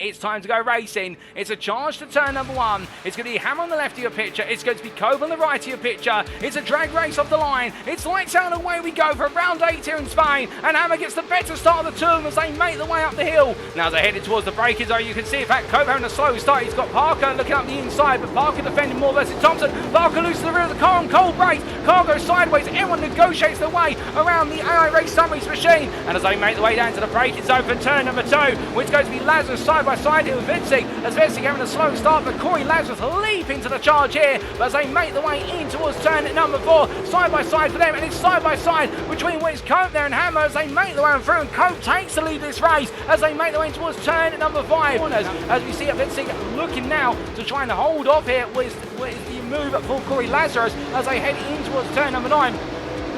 it's time to go racing. It's a charge to turn number 1. It's going to be Hammer on the left of your picture. It's going to be Cove on the right of your picture. It's a drag race off the line. It's lights out and away we go for round 8 here in Spain. And Hammer gets the better start of the two of them as they make the way up the hill. Now as they're headed towards the breakers, though, you can see, in fact, Cove having a slow start. He's got Parker looking up the inside, but Parker defending more versus Thomsen. Parker loses the rear of the car on cold brakes. Car goes sideways. Everyone negotiates their way around the AI Race Summaries machine. And as they make the way down to the braking zone for turn number 2, which goes to be Lazarus side by side here with Watzig, as Watzig having a slow start, but Corey Lazarus leap into the charge here. But as they make the way in towards turn number 4, side by side for them, and it's side by side between Cope there and Hammer as they make the way through, and Cope takes the lead this race as they make the way towards turn number 5. As we see Watzig looking now to try and hold off here with the move for Corey Lazarus as they head in towards turn number 9.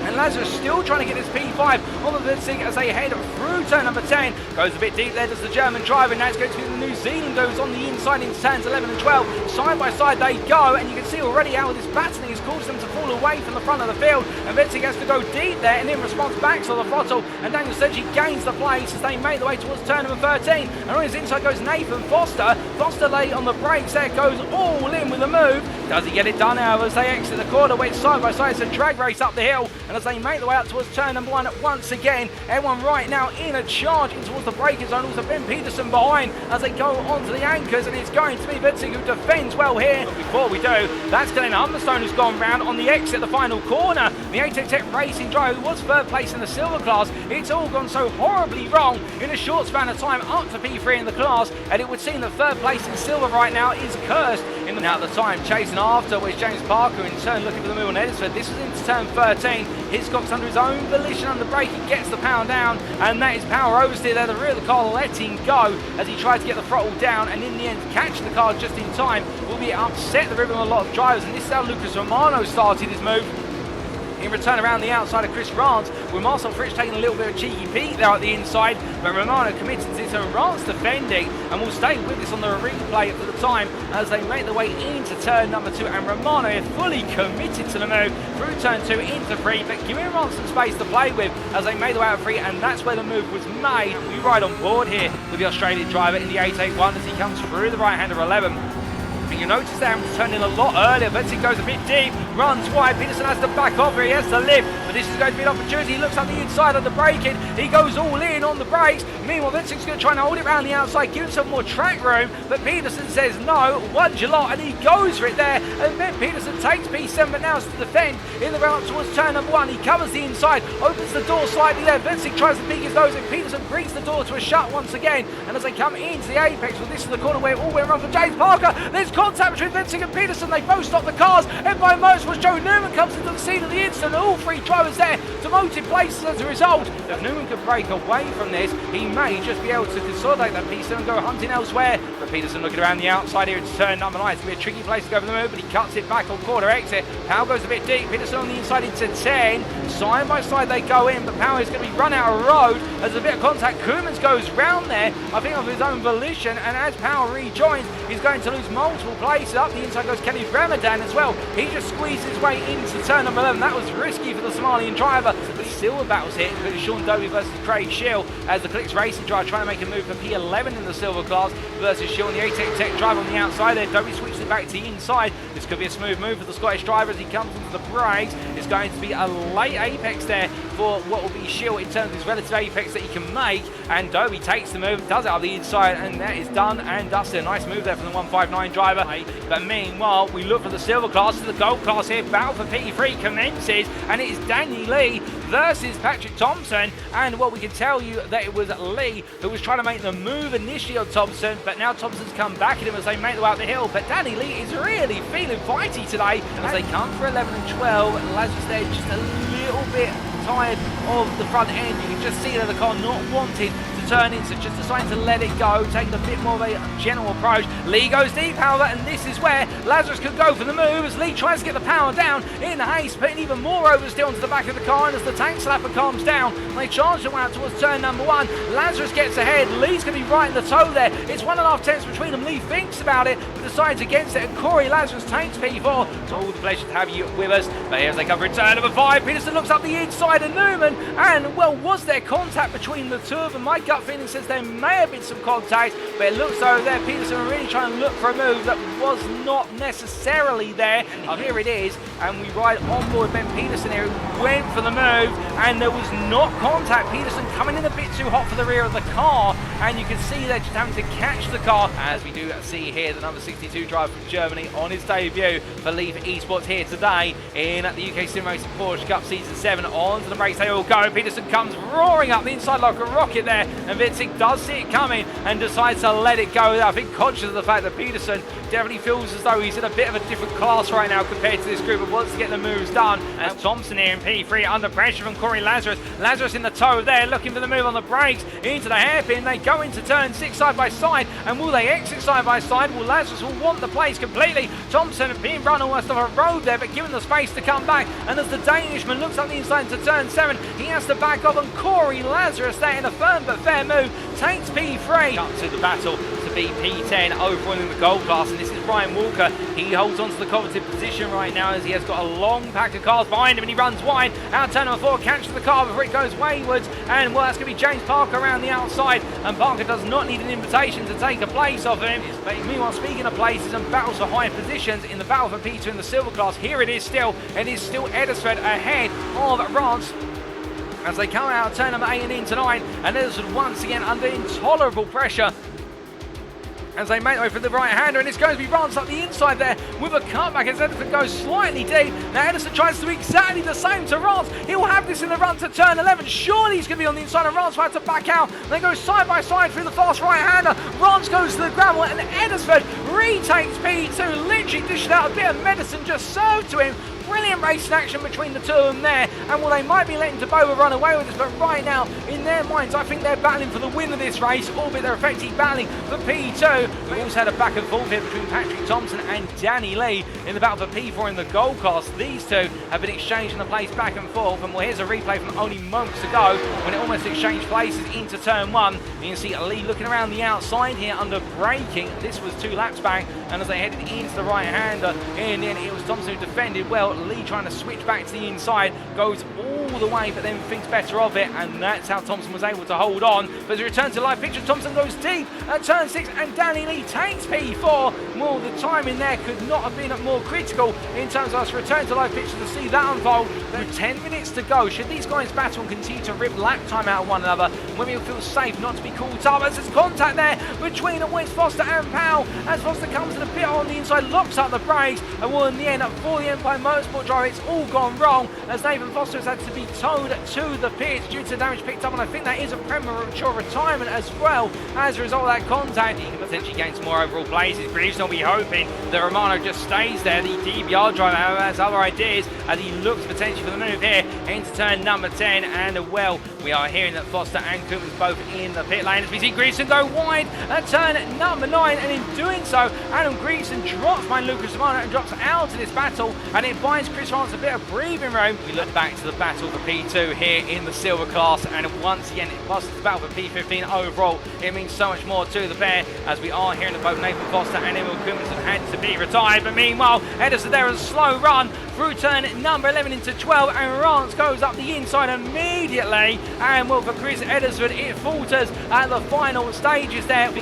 And Lazarus still trying to get his P5 on the Watzig as they head through turn number 10. Goes a bit deep there, does the German driver. Now it's going to be the New Zealand goes on the inside into turns 11 and 12. Side by side they go, and you can see already how this battling has caused them to fall away from the front of the field. And Watzig has to go deep there, and in response backs on the throttle. And Daniel Sedgey gains the place as they make the way towards turn number 13. And on his inside goes Nathan Foster. Foster late on the brakes there, goes all in with the move. Does he get it done, however, as they exit the corner? Went side by side, it's a drag race up the hill. And as they make the way out towards turn number 1 once again, everyone right now in a charge in towards the braking zone. Also Ben Pederson behind as they go onto the anchors, and it's going to be Watzig who defends well here. But before we do, that's Glenn Humberstone who's gone round on the exit, the final corner. The ATEC Tech Racing driver who was third place in the silver class. It's all gone so horribly wrong in a short span of time up to P3 in the class, and it would seem that third place in silver right now is cursed. Now at the time, chasing after was James Parker in turn looking for the move on Eddisford. This was into turn 13. Hiscock's under his own volition under brake. He gets the power down, and that is power oversteer there. The rear of the car letting go as he tried to get the throttle down, and in the end catch the car just in time. Will be upset the rhythm of a lot of drivers, and this is how Lucas Romano started his move. In return around the outside of Chris Rance, with Marcel Fritsch taking a little bit of a cheeky peek there at the inside, but Romano committed to this, and Rance defending, and will stay with this on the replay for the time as they make their way into turn number 2, and Romano is fully committed to the move through turn 2 into 3, but giving Rance some space to play with as they made their way out of 3, and that's where the move was made. We ride on board here with the Australian driver in the 881 as he comes through the right hand of 11. And you notice that he's turning a lot earlier. Watzig goes a bit deep, runs wide. Pederson has to back off here. He has to lift, but this is going to be an opportunity. He looks on the inside of the braking. He goes all in on the brakes. Meanwhile, Watzig's going to try and hold it around the outside, give him some more track room. But Pederson says no, one lot, and he goes for it there. And then Pederson takes P7, but now it's to defend in the run up towards turn number 1. He covers the inside, opens the door slightly there. Watzig tries to peek his nose, and Pederson brings the door to a shut once again. And as they come into the apex, well, this is the corner where it all went wrong for James Parker. There's contact between Watzig and Pederson. They both stop the cars, and by most was Joe Newman comes into the scene at the instant, and all 3 drivers there demoted places as a result. If Newman could break away from this, he may just be able to consolidate that P7 and go hunting elsewhere. But Pederson looking around the outside here into turn number 9. It's going to be a tricky place to go for the move, but he cuts it back on quarter exit. Powell goes a bit deep. Pederson on the inside into 10. Side by side they go in, but Powell is going to be run out of road as a bit of contact. Koemans goes round there, I think of his own volition, and as Powell rejoins, he's going to lose multiple places. Up the inside goes Kenny Ramadan as well. He just squeezed his way into turn number 11. That was risky for the Somalian driver, but he still battles here, including Sean Dobie versus Craig Shield as the Clicks Racing driver trying to make a move for P11 in the silver class versus Shield. The ATEC Tech driver on the outside there. Dobie switches it back to the inside. This could be a smooth move for the Scottish driver as he comes into the brakes. It's going to be a late apex there for what will be Shield in terms of his relative apex that he can make, and Dobie takes the move, does it out of the inside, and that is done and dusted. A nice move there from the 159 driver. But meanwhile, we look for the silver class to the gold class here. Battle for P3 commences, and it is Danny Lee versus Patrik Thomsen. And well, we can tell you that it was Lee who was trying to make the move initially on Thomsen, but now Thompson's come back at him as they make their way up the hill. But Danny Lee is really feeling fighty today as they come for 11 and 12. Lazarus there just a little bit tired of the front end. You can just see that the car not wanting to turn in, so just deciding to let it go, taking a bit more of a general approach. Lee goes deep, however, and this is where Lazarus could go for the move as Lee tries to get the power down in haste, putting even more oversteer onto the back of the car, and as the tank slapper calms down, they charge them out towards turn number 1. Lazarus gets ahead. Lee's going to be right in the toe there. It's 1.5 tenths between them. Lee thinks about it, but decides against it, and Corey Lazarus takes P4. It's all the pleasure to have you with us. But here as they come for turn number 5, Pederson looks up the inside of Newman, and well, was there contact between the two of them? My gut gut feeling says there may have been some contact, but it looks though there Pederson are really trying to look for a move that was not necessarily there. Oh, here it is, and we ride on board Ben Pederson here, who went for the move, and there was not contact. Pederson coming in a bit too hot for the rear of the car, and you can see they're just having to catch the car, as we do see here the number 62 driver from Germany on his debut for Relive Esports here today in the UKSimRacing Porsche Cup Season 7. Onto the brakes they all go. Pederson comes roaring up the inside like a rocket there, and Watzig does see it coming and decides to let it go. I think conscious of the fact that Pederson definitely feels as though he's in a bit of a different class right now compared to this group, but wants to get the moves done. As Thomsen here in P3 under pressure from Corey Lazarus. Lazarus in the toe there, looking for the move on the brakes into the hairpin. They go into turn 6 side by side, and will they exit side by side? Well, Lazarus will want the place completely. Thomsen being run almost off a road there, but given the space to come back, and as the Danishman looks up the inside into turn 7, he has to back off, and Corey Lazarus there in a firm but fair move takes P3 up to the battle to be P10 overall in the gold class. And this is Ryan Walker. He holds on to the coveted position right now as he has got a long pack of cars behind him, and he runs wide out turn number 4, catches the car before it goes waywards, and well, that's going to be James Parker around the outside, and Parker does not need an invitation to take a place off him. But meanwhile, speaking of places and battles for high positions in the battle for P2 in the silver class, here it is still, and it's still Eddisford ahead of Rance as they come out turn number 8 and into 9, and Eddisford once again under intolerable pressure as they make their way for the right-hander, and it's going to be Rance up the inside there with a cutback as Eddisford goes slightly deep. Now Eddisford tries to do exactly the same to Rance. He'll have this in the run to turn 11. Surely he's going to be on the inside, and Rance will have to back out. They go side by side through the fast right-hander. Rance goes to the gravel, and Eddisford retakes P2, literally dishing out a bit of medicine just served to him. Brilliant racing action between the two of them there, and well, they might be letting Debova run away with this, but right now, in their minds, I think they're battling for the win of this race, albeit they're effectively battling for P2. We also had a back and forth here between Patrik, Thomsen and Danny Lee in the battle for P4 in the gold class. These two have been exchanging the place back and forth, and well, here's a replay from only moments ago when it almost exchanged places into turn 1. You can see Lee looking around the outside here under braking. This was 2 laps back, and as they headed into the right-hander, in the end, it was Thomsen who defended well. Lee trying to switch back to the inside, goes all the way, but then thinks better of it, and that's how Thomsen was able to hold on. But as we return to live picture, Thomsen goes deep at turn 6, and Danny Lee takes P4. Well, the timing there could not have been more critical in terms of us returning to live picture to see that unfold. With 10 minutes to go, should these guys battle and continue to rip lap time out of one another, when we feel safe not to be caught up, as there's contact there between Wes Foster and Powell, as Foster comes to the pit on the inside, locks up the brakes, and well, in the end, for the Empire Motorsport driver, it's all gone wrong, as Nathan Foster has had to be towed to the pit due to damage picked up, and I think that is a premature retirement as well as a result of that contact. He can potentially gain some more overall places. Greaves will be hoping that Romano just stays there. The DBR driver, however, has other ideas as he looks potentially for the move here into turn number 10, and well, we are hearing that Foster and Cooper's both in the pit lane as we see Greaveson go wide at turn number 9, and in doing so, Adam Greaveson drops behind Lucas Romano and drops out of this battle, and it buys Chris Rance a bit of breathing room. We look back to the battle for P2 here in the silver class, and once again, whilst it's the battle for P15 overall, it means so much more to the pair, as we are hearing that both Nathan Foster and Emil Cummins have had to be retired. But meanwhile, Eddisford there is a slow run through turn number 11 into 12, and Rance goes up the inside immediately, and well, for Chris Eddisford, it falters at the final stages there. We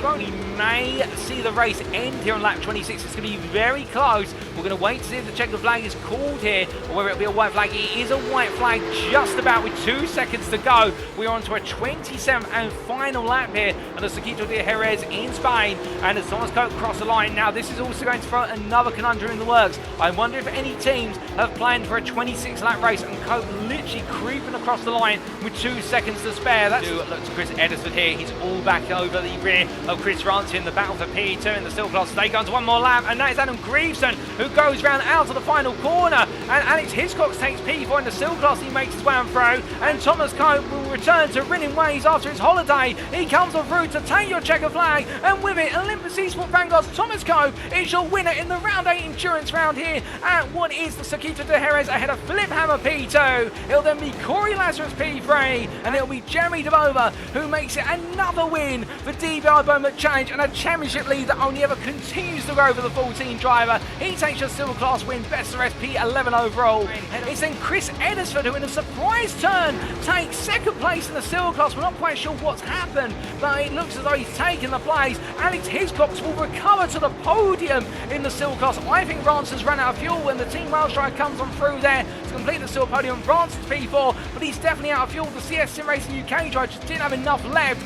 may see the race end here on lap 26. It's going to be very close. We're going to wait to see if the checkered flag is called here, or whether it'll be a white flag. It is a white flag just about with 2 seconds to go. We are on to a 27th and final lap here on the Circuito de Jerez in Spain, and as Thomas Cope crossed the line, now this is also going to throw another conundrum in the works. I wonder if any teams have planned for a 26 lap race, and Cope literally creeping across the line with 2 seconds to spare. That's look to Chris Eddisford here. He's all back over the rear of Chris Rance in the battle for P2 in the silver class. They go on to one more lap, and that is Adam Greaveson who goes round out to the final corner, and Alex Hiscox takes P4 in the silver class. He makes his way on through, and Thomas Cope will return to winning ways after his holiday. He comes on through to take your checker flag, and with it, Olympus Esports Vanguard's Thomas Cope is your winner in the round 8 endurance round here at what is the Circuito de Jerez, ahead of Phillip Hammer P2. It'll then be Corey Lazarus P3, and it'll be Jeremy Debova who makes it another win for DBI Bowman Challenge, and a championship lead that only ever continues to grow for the 14 driver. He takes a silver class win, best of the rest P11 overall. It's then Chris Eddisford who in a surprise turn takes second place in the silver class. We're not quite sure what's happened, but it looks as though he's taken the place. Alex Hiscox will recover to the podium in the silver class. I think Rance has run out of fuel when the Team Wales drive comes on through there to complete the silver podium. Rance is P4, but he's definitely out of fuel. The UKSimRacing UK drive just didn't have enough left.